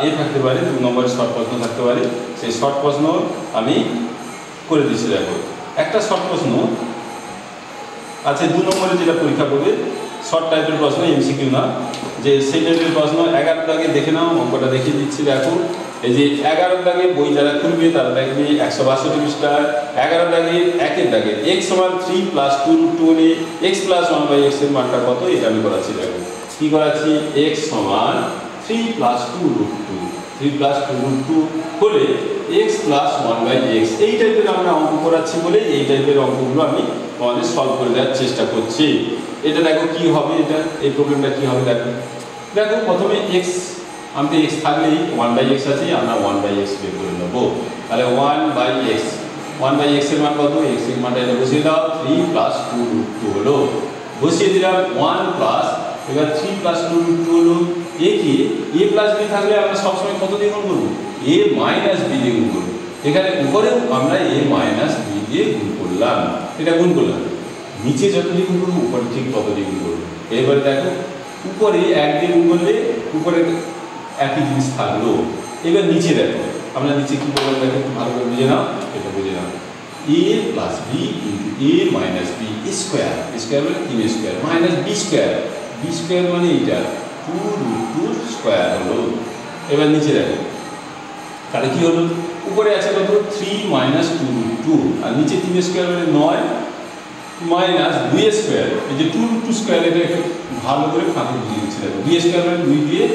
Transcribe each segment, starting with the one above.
এ থাকতে পারে, 2 নম্বরের শর্ট প্রশ্ন থাকতে পারে। সেই শর্ট প্রশ্ন আমি করে দিচ্ছি। দেখো একটা শর্ট প্রশ্ন আছে 2 নম্বরে, যেটা পরীক্ষা করবে শর্ট টাইপের প্রশ্ন, এমসিকিউ না, যে সেই টাইপের প্রশ্ন। 11 দাগে দেখে নাও, অঙ্কটা দেখিয়ে দিচ্ছি। দেখো এই যে 11 দাগে বই যারা খুলবে তারা দেখবে 162 পৃষ্ঠা। 11 দাগে 1 দাগে x সমান 3 + 2√2 হলে x + 1/x এর মানটা কত, এটা আমি করাচ্ছি। দেখো কি করাচ্ছি, x সমান 3 + 2√2, 3 + 2√2 হলে x + 1/x। এই টাইপের আমরা অঙ্ক করাচ্ছি বলে এই টাইপের অঙ্কগুলো আমি তোমাদের সলভ করে দেওয়ার চেষ্টা করছি। এটা দেখো কি হবে, এটা এই প্রবলেমটা কি হবে। দেখো দেখো প্রথমে x, আমি তো x থাকলেই 1/x আছে, আমরা 1/x বের করে নেব। তাহলে 1/x, 1/x এর মান কত, x এর মানটা এটা বসিয়ে দাও, 3 + 2√2 হলো, বসিয়ে দিলাম 1 প্লাস, এবার 3 + 2√2 হলো। a কি a + b থাকলে আমরা সবসময় কত দিয়ে গুণ করবো, a - b দিয়ে গুণ করবো। এখানে উপরেও আমরা a - b দিয়ে গুণ করলাম, এটা গুণ করলাম। নিচে যত দিয়ে গুণ করবো উপরে ঠিক তত দিয়ে গুণ করবো। এবারে দেখো উপরে 1 দিয়ে গুণ করলে উপরে একই জিনিস থাকলো। এবার নিচে দেখো আমরা নিচে কি করলাম, দেখো একটু ভালো করে বুঝে নাও, এটা বুঝে নাও। a + b × a - b square, square মানে 3 square minus b square, b square মানে এটা 2√2 স্কয়ার হলো। এবার নিচে দেখো তাহলে কি হলো, উপরে আছে কত 3 - 2√2 আর নিচে 3 স্কয়ার মানে 9 মাইনাস 2 স্কয়ার। এই যে 2√2 স্কয়ার, এটা একটু ভালো করে ফাঁকে বুঝিয়ে দিচ্ছি। দেখো 2 স্কয়ার মানে 2 দিয়ে,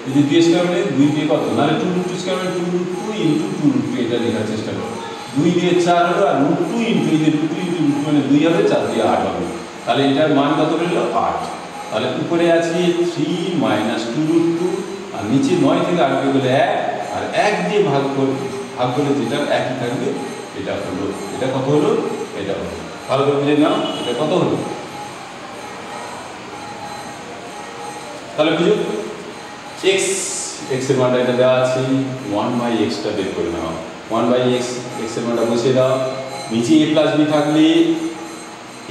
এই যে 2 স্কয়ার মানে 2 দিয়ে কত, নাহলে 2√2 স্কয়ার মানে 2√2 × 2√2, এটা লেখার চেষ্টা করো। 2 দিয়ে 4 হলো, আর √2 × এই যে √2 × √2 মানে 2 হবে, 4 দিয়ে 8 হবে। তাহলে এটার মান কত হলো 8। তাহলে উপরে আছে 3 - 2√2 আর নিচে 9 থেকে 8 দিয়ে গেলে 1, আর 1 দিয়ে ভাগ করলে যেটা একই থাকবে এটা হলো, এটা কত হলো, এটা হলো। ভালো করে বুঝে নাও এটা কত হলো। তাহলে বুঝো x, x এর মানটা এটা দেওয়া আছে, 1/x টা বের করে নাও। 1/x, x এর মানটা বসিয়ে দাও। নিচে a + b থাকলে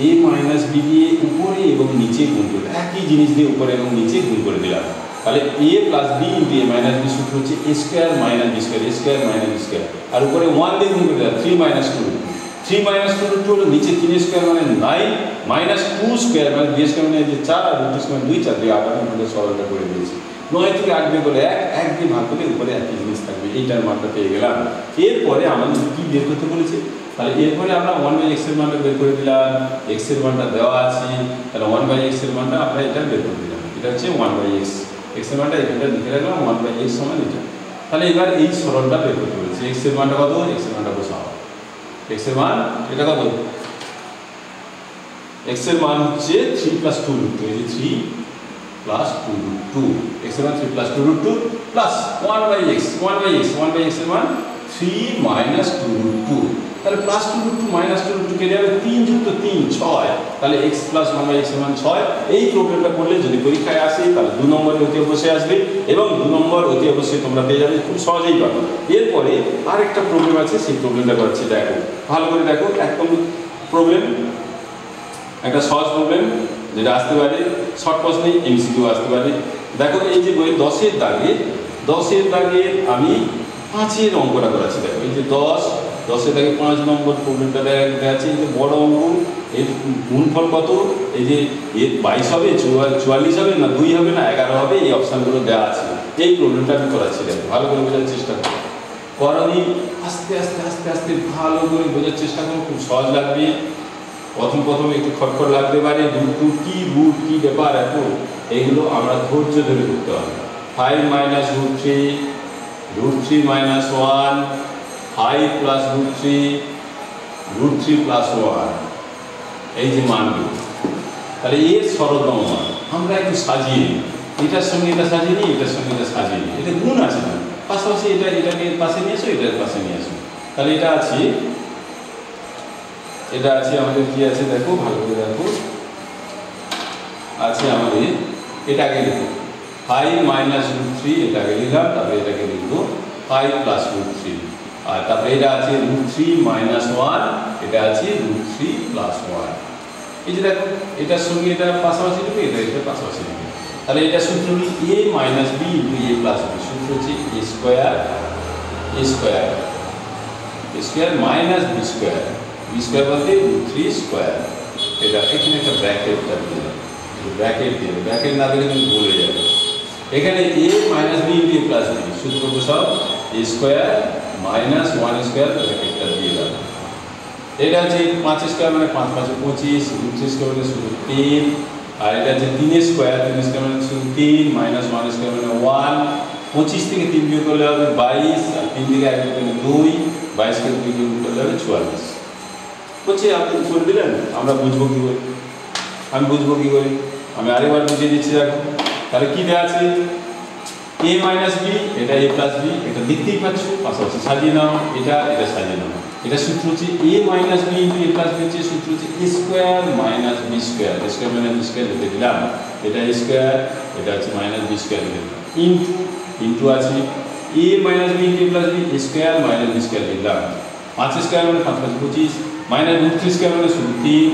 a - b দিয়ে উপরে এবং নিচে গুণ করবে, একই জিনিস দিয়ে উপরে এবং নিচে গুণ করে দিলাম। তাহলে a + b × a - b সূত্র হচ্ছে a² - b² a² - b², আর উপরে 1 দিয়ে গুণ করে দিলাম, 3 - 2√2, 3 - 2√2 হলো, নিচে 3 স্কয়ার মানে 9 মাইনাস 2 স্কয়ার মানে 2 স্কয়ার মানে যে 4 আর 2 স্কয়ার 2, 4 দিয়ে 8 আমরা সরলটা করে দিয়েছি। 9 থেকে 8 দিয়ে গেলে 1 দিয়ে ভাগ করলে উপরে একই জিনিস থাকবে, এইটার মানটা পেয়ে গেলাম। এরপরে আমাদের কি বের করতে বলেছে, তাহলে এরপরে আমরা 1/x এর মানটা বের করে দিলাম। x এর মানটা দেওয়া আছে, তাহলে 1/x এর মানটা আমরা এটা বের করে দিলাম। এটা হচ্ছে 1/x, x এর মানটা এখানটা লিখে রাখলাম, 1/x সমান এটা। তাহলে এবার এই সরলটা বের করতে বলেছে, x এর মানটা কত, x এর মানটা বসাও। x এর মান এটা কত, x এর মান হচ্ছে 3 + 2√2, এই যে 3 + 2√2, x এর মান 3 + 2√2 প্লাস 1/x, 1/x এর মান 3 - 2√2। তাহলে প্লাস 2√2 মাইনাস 2√2 কেটে যাবে, 3 + 3 6। তাহলে x + 1/x এর মান 6। এই প্রবলেমটা করলে যদি পরীক্ষায় আসে তাহলে 2 নম্বরে অতি অবশ্যই আসবে, এবং 2 নম্বর অতি অবশ্যই তোমরা পেয়ে যাবে, খুব সহজেই পাবে। এরপরে আরেকটা প্রবলেম আছে, সেই প্রবলেমটা করাচ্ছি। দেখো ভালো করে দেখো, একদম প্রবলেম, একটা সহজ প্রবলেম যেটা আসতে পারে শর্ট প্রশ্নে, এমসিকিউ আসতে পারে। দেখো এই যে বই 10 এর দাগে আমি 5 এর অঙ্কটা করাচ্ছি। দেখো এই যে 10 এর দাগে 5 নম্বর প্রবলেমটা দেখা আছে। এই যে বড় অঙ্ক, এর গুণফল কত, এই যে এর 22 হবে, 44 হবে না 2 হবে না 11 হবে, এই অপশানগুলো দেওয়া আছে। এই প্রবলেমটা আমি করাচ্ছি। দেখো ভালো করে বোঝার চেষ্টা করো, করনি আস্তে আস্তে আস্তে আস্তে ভালো করে বোঝার চেষ্টা করো, খুব সহজ লাগবে। প্রথম একটু খটখট লাগতে পারে, রুট কি ব্যাপার, এত এইগুলো আমরা ধৈর্য ধরে করতে হবে। 5 - √3, √3 - 1, 5 + √3, √3 + 1, এই যে মানগুলো। তাহলে এর সরলতম মান আমরা একটু সাজিয়ে নিই, এটার সঙ্গে এটা সাজিয়ে নিই, এটার সঙ্গে এটা সাজিয়ে নিই। এটা গুণ আছে না, পাশাপাশি এটাকে পাশে নিয়ে আসো, এটার পাশে নিয়ে আসো। তাহলে এটা আছে আমাদের কি আছে, দেখো ভালো করে দেখো, আছে আমাদের এটা আগে লিখো 5 - √3, এটা আগে লিখলাম, তারপরে এটাকে লিখবো 5 + √3, আর তারপরে এটা আছে √3 - 1, এটা আছে √3 + 1। এই যে দেখো এটার সঙ্গে এটা পাশাপাশি লিখবে, এটা পাশাপাশি লিখবে। তাহলে এটা সূত্র হলো a - b × a + b, সূত্র সূত্র হচ্ছে এ স্কোয়ার মাইনাস বি স্কোয়ার বলতে √3 স্কোয়ার। এটা এখানে একটা ব্র্যাকেটটা দিয়ে দেবে, ব্র্যাকেট না দিলে কিন্তু ভুলে যাবে। এখানে a minus B into a plus B সূত্র সব এ স্কোয়ার মাইনাস 1 স্কোয়ার ব্র্যাকেটটা দিয়ে দেবে। এটা হচ্ছে 5 স্কোয়ার মানে 5 5 25, √3 স্কোয়ার মানে শুধু 3, আর এটা হচ্ছে 3 স্কোয়ার মানে শুধু 3 মাইনাস 1 স্কোয়ার মানে 1। 25 থেকে 3 বিয়োগ করলে হবে 22, আর 3 থেকে 1 বিয়োগ করলে 2, 22 থেকে 2 বিয়োগ করলে হবে 44। বলছি আপনি করে দিলেন, আমরা বুঝবো কি করে? আমি আরেকবার বুঝিয়ে দিচ্ছি। দেখো তাহলে কি দেওয়া আছে, a মাইনাস বি, এটা a প্লাস বি, এটা দেখতেই পাচ্ছ, পাশাপাশি সাজিয়ে নাও, এটা সাজিয়ে নাও। এটা সূত্র হচ্ছে a minus B into a plus B হচ্ছে সূত্র হচ্ছে a square minus B square, minus B square লিখে দিলাম। এটা a স্কোয়ার, এটা হচ্ছে মাইনাস বি স্কোয়ার লিখে দিলাম, ইন্টু আছে a minus B into a plus B square minus B square লিখলাম। 5 স্কোয়ার মানে 5 5 25, মাইনাস √3 স্কোয়ার মানে শুধু 3,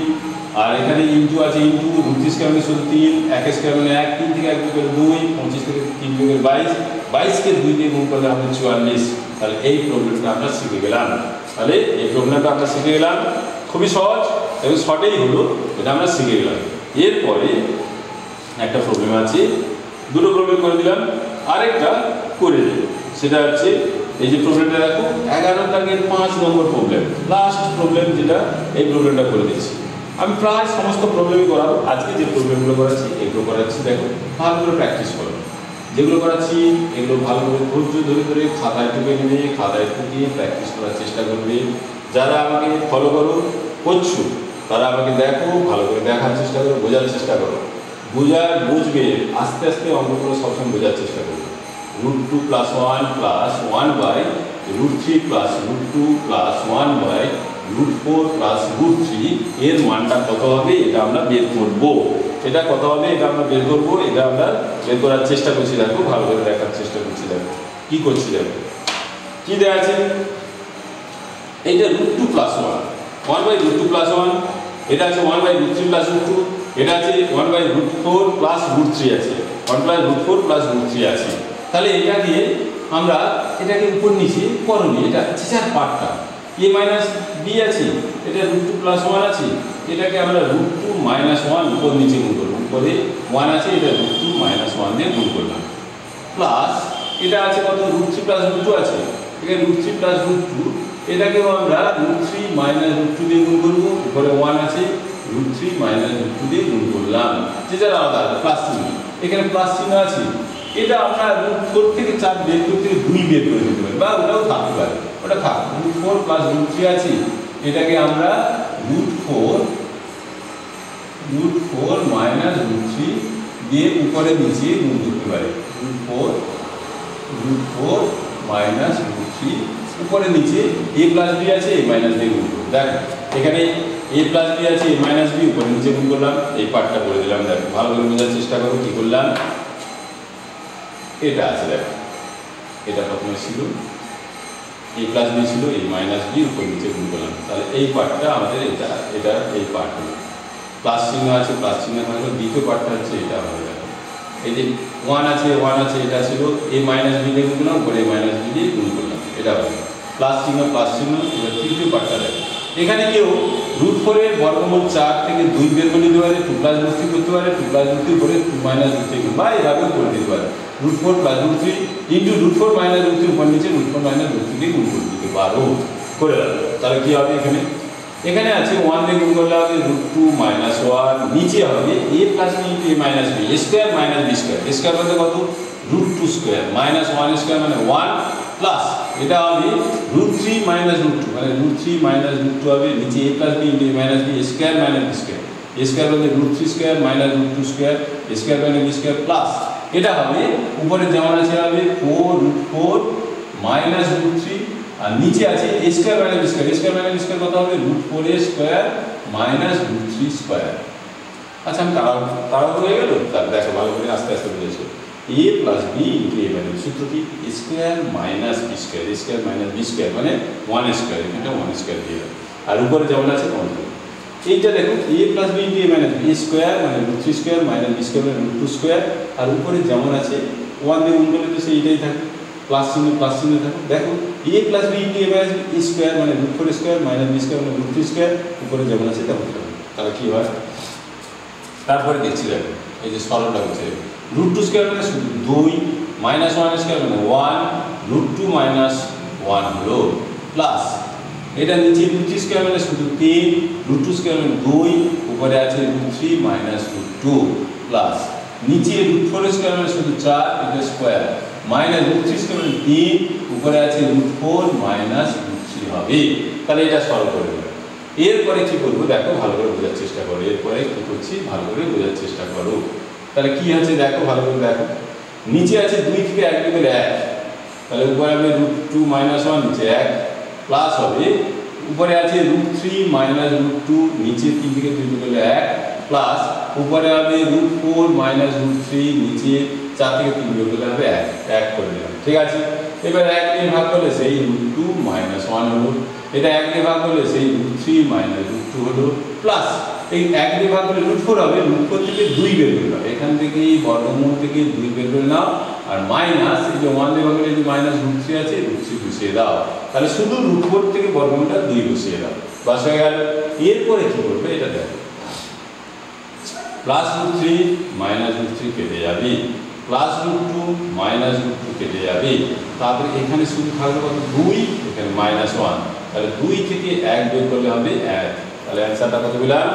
আর এখানে ইন্টু আছে ইন্টু √3 স্কোয়ার মানে শুধু 3, 1 স্কোয়ার মানে 1, 3 থেকে 1 বিয়োগ করে 2, 25 থেকে 3 বিয়োগ করে 22, 22 কে 2 দিয়ে গুণ করলে হবে 44। তাহলে এই প্রবলেমটা আমরা শিখে গেলাম। খুবই সহজ এবং শর্টেই হলো, এটা আমরা শিখে গেলাম। এরপরে একটা প্রবলেম আছে, দুটো প্রবলেম করে দিলাম, আরেকটা করে দিল। সেটা হচ্ছে এই যে প্রবলেমটা দেখো 11 দাগের 5 নম্বর প্রবলেম, লাস্ট প্রবলেম, যেটা এই প্রবলেমটা করে দিচ্ছি। আমি প্রায় সমস্ত প্রবলেমই করাবো। আজকে যে প্রবলেমগুলো করাচ্ছি এগুলো করাচ্ছি, দেখো ভালো করে প্র্যাকটিস করো। যেগুলো করাচ্ছি এগুলো ভালো করে ধৈর্য ধরে খাতায় টুকে নেবে, খাতায় টুকিয়ে প্র্যাকটিস করার চেষ্টা করবে। যারা আমাকে ফলো করছো তারা আমাকে দেখো, ভালো করে দেখার চেষ্টা করো, বোঝার চেষ্টা করো। বুঝবে আস্তে আস্তে অঙ্কগুলো সবসময় বোঝার চেষ্টা করবে। √2 + 1 + 1/√3 + √2 + 1/√4 + √3 এর মানটা কত হবে এটা আমরা বের করব। এটা আমরা বের করার চেষ্টা করছি। দেখো ভালো করে দেখার চেষ্টা করছি। দেখো কি করছি, দেখো কি দেওয়া আছে। এইটা √2 + 1, 1/√2 + 1, এটা আছে 1/√3 + √2, এটা আছে 1/√4 + √3 আছে, 1/√4 + √3 আছে। তাহলে আমরা এটাকে উপর নিচে করনি, এটা থিটার পার্টটা a মাইনাস b আছে, এটা √2 + 1 আছে, এটাকে আমরা √2 - 1 উপর নিচে গুণ করব। উপরে 1 আছে, এটা √2 - 1 দিয়ে গুণ করলাম, প্লাস এটা আছে কত, √3 + √2 আছে, এখানে √3 + √2, এটাকেও আমরা √3 - √2 দিয়ে গুণ করব। উপরে 1 আছে, √3 - √2 দিয়ে গুণ করলাম, যেটা আলাদা প্লাস চিহ্ন, এখানে প্লাস চিহ্ন আছে। এটা আমরা √4 থেকে 4 বের করতে 2 বের করে দিতে পারি, বা ওটাও থাকতে পারে, ওটা থাক। √4 + √3 আছে, এটাকে আমরা √4 - √3 দিয়ে উপরে নিচে গুণ করতে পারি। √4 - √3 উপরে নিচে a + b আছে, a - b গুণ করব। দেখো এখানে a + b আছে, a - b উপরে নিচে গুণ করলাম, এই পার্টটা করে দিলাম। দেখো ভালো করে বোঝার চেষ্টা করো কি করলাম। এটা আছে, দেখো এটা প্রথমে ছিল a + b ছিল, a - b উপর নিচে গুণ করলাম। তাহলে এই পার্টটা আমাদের এটা এই পার্ট হলো, প্লাস চিহ্ন আছে, প্লাস চিহ্ন থাকলো। দ্বিতীয় পার্টটা হচ্ছে এটা আমাদের, দেখো এই যে 1 আছে, এটা ছিল a - b দিয়ে গুণ করলাম, উপরে a - b দিয়ে গুণ করলাম, এটা হলো প্লাস চিহ্ন। এবার তৃতীয় পার্টটা দেখো, এখানে কেউ √4 এর বর্গমূল 4 থেকে 2 বের করে দিতে পারে, 2 + √3 করতে পারে, 2 + √3 করে 2 - √3 বা এভাবেও করে দিতে পারে। √4 + √3 ইন্টু √4 - √3 উপর নিচে √4 - √3 দিয়ে গুণ করে দিতে পারো, করে দাও। তাহলে কি হবে, এখানে আছে 1 দিয়ে গুণ করলে হবে √2 - 1, নিচে হবে a + b * a - b, a square - b square, a square বলতে কত, √2 স্কয়ার, -1 স্কয়ার মানে 1, প্লাস এটা হবে √3 - √2 মানে √3 - √2 হবে, নিচে a + b * a - b, a square - b square, a square বলতে √3 square - √2 square, a square - b square, plus এটা হবে উপরে যেমন আছে হবে 4√4 - √3, আর নিচে আছে a square - b square, a square - b square কত হবে, √4a স্কয়ার - √3 স্কয়ার। আচ্ছা আমি তাড়াহুড়ো হয়ে গেল, তাহলে দেখো ভালো করে আস্তে আস্তে বুঝেছো। a + b * a - b সূত্র কি, a square - b square, a square - b square মানে 1 স্কয়ার, এখানে 1 স্কয়ার দিয়ে দাও, আর উপরে যেমন আছে তেমন। এইটা দেখো a + b * a - b, a square মানে √3 স্কয়ার - b স্কয়ার মানে √2 স্কয়ার, আর উপরে যেমন আছে 1 দিয়ে গুণ করলে তো সেইটাই থাকে, প্লাস চিহ্ন থাকো। দেখো a plus b into a by a square মানে root 4 square minus B square মানে রুট 3 স্কোয়ার, উপরে যেমন আছে তেমন থাকবে। তাহলে কী হয়, তারপরে দেখছি দেখো এই যে সরলটা হচ্ছে রুট 2 স্কোয়ার মানে শুধু 2, মাইনাস 1 স্কোয়ার মানে 1, রুট 2 মাইনাস 1 হলো প্লাস এটা নিচে রুট 3 স্কোয়ার মানে শুধু 3, রুট 2 স্কোয়ার মানে 2, উপরে আছে রুট 3 মাইনাস রুট 2 প্লাস নিচে রুট 4 স্কোয়ার মানে শুধু 4 এটা স্কোয়ার মাইনাস রুট 3 স্কোয়ার মানে 3, উপরে আছে রুট 4 মাইনাস রুট 3 হবে। তাহলে এটা সরল করে দেবো। এরপরে কি করবো দেখো, ভালো করে বোঝার চেষ্টা করো। এরপরে কি করছি ভালো করে বোঝার চেষ্টা করো। তাহলে কি আছে দেখো, ভালো করে দেখো। নিচে আছে 2 থেকে 1 বিয়োগ 1, তাহলে উপরে হবে রুট 2 মাইনাস 1, নিচে 1 প্লাস হবে উপরে আছে রুট 3 মাইনাস রুট 2, নিচে 3 থেকে 2 বিয়োগ 1 প্লাস উপরে হবে রুট 4 মাইনাস রুট 3, নিচে 4 থেকে 3 বিয়োগ হবে 1 করে দিলাম। ঠিক আছে, এবার 1 দিয়ে ভাগ করলে সেই রুট 2 মাইনাস 1 হলো, এটা 1 দিয়ে ভাগ করলে সেই রুট 3 মাইনাস রুট 2 হলো প্লাস এই 1 দিয়ে ভাগ করলে রুট 4 হবে, রুট 4 থেকে 2 বের করে নাও, এখান থেকে বর্গমূল থেকে 2 বের করে নাও, আর মাইনাস এই যে 1 দিয়ে ভাগ করলে যে মাইনাস রুট 3 আছে রুট 3 বসিয়ে দাও। তাহলে শুধু রুট 4 থেকে বর্গমূলটা 2 বসিয়ে দাও, বাস হয়ে গেল। এরপরে কি করবে এটা দেখো, প্লাস রুট 3 মাইনাস রুট 3 কেটে যাবে, প্লাস রুট 2 মাইনাস রুট 2 কেটে যাবে, তারপরে এখানে শুধু থাকবে কত 2, এখানে মাইনাস 1, তাহলে 2 থেকে 1 বিয়োগ করলে হবে 1। তাহলে অ্যান্সারটা কত পেলাম,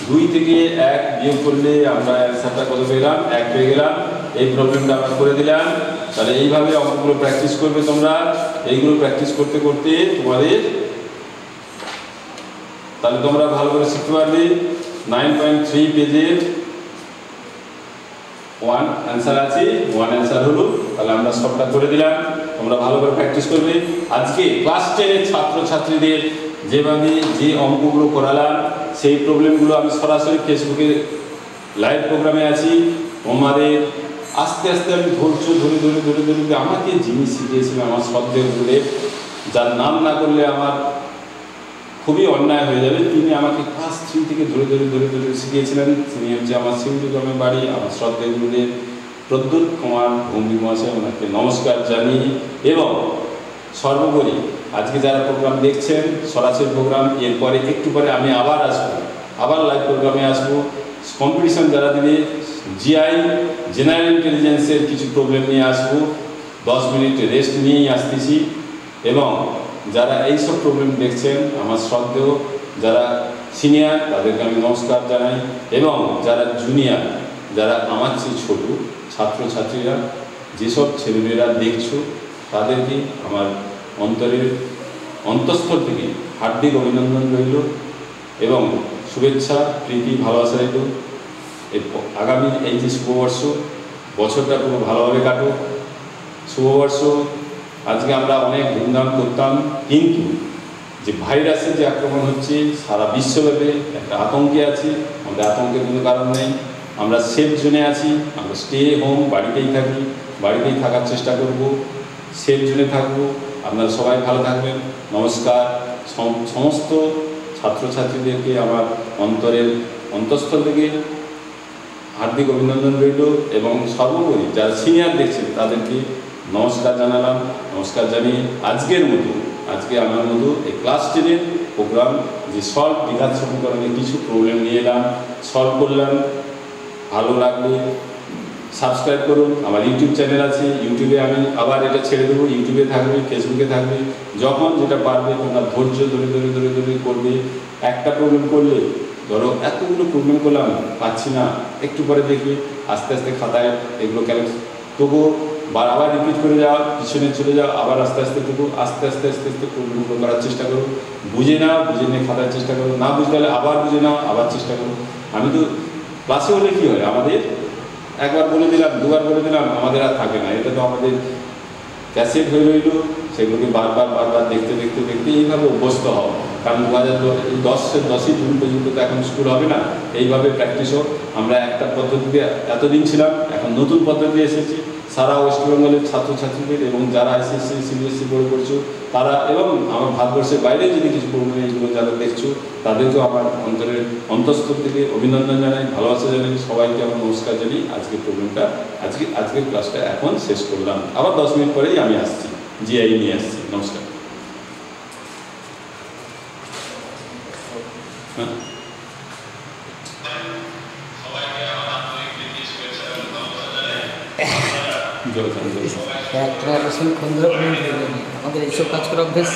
2 থেকে 1 বিয়োগ করলে আমরা অ্যান্সারটা কত পেলাম, 1 পেয়ে গেলাম। এই প্রবলেমটা আমরা করে দিলাম। তাহলে এইভাবে অঙ্কগুলো প্র্যাকটিস করবে তোমরা। এইগুলো প্র্যাকটিস করতে করতে তোমাদের তাহলে তোমরা ভালো করে শিখতে পারবে। 9.3 পেজের 1 অ্যান্সার আছে, 1 অ্যান্সার হলো। তাহলে আমরা সবটা করে দিলাম, তোমরা ভালো করে প্র্যাকটিস করবে। আজকে ক্লাস 10-এর ছাত্রছাত্রীদের যেভাবে যে অঙ্কগুলো করালাম সেই প্রবলেমগুলো আমি সরাসরি ফেসবুকে লাইভ প্রোগ্রামে আছি। তোমাদের আস্তে আস্তে আমি ধৈর্য ধরে ধরে ধরে ধরে আমাকে যিনি শিখিয়েছিলেন আমার শ্রদ্ধেয় গুরুদেব, যার নাম না করলে আমার খুবই অন্যায় হয়ে যাবে, তিনি আমাকে ক্লাস 3 থেকে ধরে ধরে ধরে ধরে শিখিয়েছিলেন। তিনি হচ্ছে আমার শিউলিগ্রামের বাড়ি, আমার শ্রদ্ধেয় গুরুদেব প্রদ্যুৎ কুমার ভৌমিক মহাশয়, ওনাকে নমস্কার জানিয়ে এবং সর্বোপরি আজকে যারা প্রোগ্রাম দেখছেন সরাসরি প্রোগ্রাম, এরপরে একটু পরে আমি আবার আসবো, আবার লাইভ প্রোগ্রামে আসবো। কম্পিটিশন যারা দিবে জিআই জেনারেল ইন্টেলিজেন্সের কিছু প্রবলেম নিয়ে আসবো, 10 মিনিট রেস্ট নিয়েই আসতেছি। এবং যারা এইসব প্রবলেম দেখছেন আমার শ্রদ্ধেয় যারা সিনিয়র তাদেরকে আমি নমস্কার জানাই, এবং যারা জুনিয়র যারা আমার চেয়ে ছোটো ছাত্রছাত্রীরা যেসব ছেলেমেয়েরা দেখছো তাদেরকে আমার অন্তঃস্থল থেকে হার্দিক অভিনন্দন রইল এবং শুভেচ্ছা প্রীতি ভালোবাসা রইল। আগামী এই যে শুভবর্ষ, বছরটা পুরো ভালোভাবে কাটুক। শুভবর্ষ আজকে আমরা অনেক ধুমধাম করতাম, কিন্তু যে ভাইরাসের যে আক্রমণ হচ্ছে সারা বিশ্বব্যাপী একটা আতঙ্কে আছি। আমাদের আতঙ্কের কোনো কারণ নেই, আমরা সেফ জোনে আছি, আমরা স্টে হোম, বাড়িতেই থাকি, বাড়িতেই থাকার চেষ্টা করব, সেফ জোনে থাকবো। আপনারা সবাই ভালো থাকবেন। নমস্কার। সমস্ত ছাত্রছাত্রীদেরকে আমার অন্তঃস্থল থেকে হার্দিক অভিনন্দন রইল এবং সর্বোপরি যারা সিনিয়র দেখছেন তাদেরকে নমস্কার জানালাম। নমস্কার জানিয়ে আজকে আমার মতো এই ক্লাস 10-এর প্রোগ্রাম যে সলভ দ্বিঘাত সমীকরণে কিছু প্রবলেম নিয়ে এলাম, সলভ করলাম। ভালো লাগলে সাবস্ক্রাইব করুন। আমার ইউটিউব চ্যানেল আছে, ইউটিউবে আমি আবার এটা ছেড়ে দেবো, ইউটিউবে থাকবে, ফেসবুকে থাকবে। যখন যেটা পারবে তোমরা ধৈর্য ধরে ধরে ধরে ধরে করবে। একটা প্রবলেম করলে ধরো এতগুলো প্রবলেম করলাম পাচ্ছি না, একটু পরে দেখবে আস্তে আস্তে খাতায় এগুলো কেন তবুও আবার রিপিট করে যাওয়া, পিছনে চলে যাওয়া, আবার আস্তে আস্তে টুকু আস্তে আস্তে আস্তে আস্তে প্রবলেমগুলো করার চেষ্টা করো। বুঝে নিয়ে খাতার চেষ্টা করো, না বুঝতে হলে আবার বুঝে নাও, আবার চেষ্টা করো। আমি তো ক্লাসে হলে কী হয়, আমাদের একবার বলে দিলাম, দুবার বলে দিলাম, আমাদের আর থাকে না। এটা তো আমাদের ক্যাসেট হয়ে রইল, সেগুলোকে বারবার বারবার দেখতে দেখতে দেখতে এইভাবে অভ্যস্ত হও। কারণ 2010 জুন পর্যন্ত তো এখন স্কুল হবে না, এইভাবে প্র্যাকটিস হোক। আমরা একটা পদ্ধতিতে এতদিন ছিলাম, এখন নতুন পদ্ধতি এসেছি, সারা ওয়েস্ট বেঙ্গলের ছাত্রছাত্রীদের এবং যারা আইসিএসসি সিবিএসসি বোর্ডে পড়ছো তারা, এবং আমার ভারতবর্ষের বাইরে যদি কিছু প্রোগ্রাম এইগুলো যারা দেখছো তাদেরকেও আমার অন্তঃস্থল থেকে অভিনন্দন জানাই, ভালোবাসা জানাই, সবাইকে আমার নমস্কার জানাই। আজকের প্রোগ্রামটা আজকের ক্লাসটা এখন শেষ করলাম, আবার 10 মিনিট পরেই আমি আসছি, জিআই নিয়ে আসছি। নমস্কার। হ্যাঁ, আমাদের এইসব কাজ করা অভ্যেস।